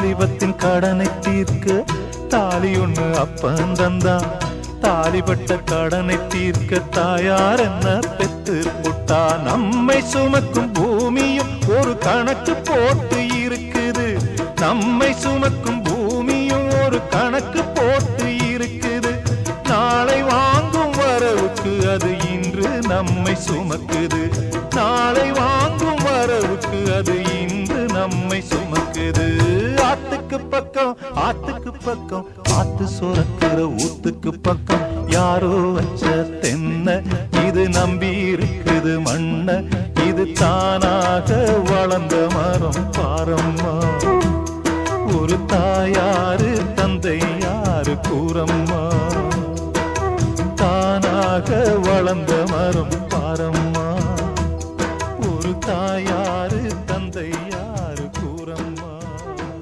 வாலிபத்தின் கடனை தீர்க்க தாலி ஒண்ணு அப்பன் தந்தான். தாலிபட்ட கடனை தீர்க்க தாயார் என்ன பெத்து புட்டா. நம்மை சுமக்கும் பூமியும் ஒரு கணக்கு போட்டு இருக்குது. நம்மை சுமக்கும் பூமியும் ஒரு கணக்கு போட்டு இருக்குது. நாளை வாங்கும் வரவுக்கு அது இன்று நம்மை சுமக்குது. நாளை வாங்கும் வரவுக்கு அது இன்று நம்மை சுமக்குது. ஆத்துக்கு பக்கம் ஆத்துக்கு பக்கம் ஆத்து சுரக்கிற ஊத்துக்கு பக்கம் யாரோ வச்ச தென்ன இது நம்பி இருக்குது மண்ண. இது தானாக வளர்ந்த மரம் பாரம்மா. ஒரு தாயாரு தந்தை யாரு கூறம்மா. தானாக வளர்ந்த மரம் பாரம்மா. ஒரு தாயாரு தந்தை யாரு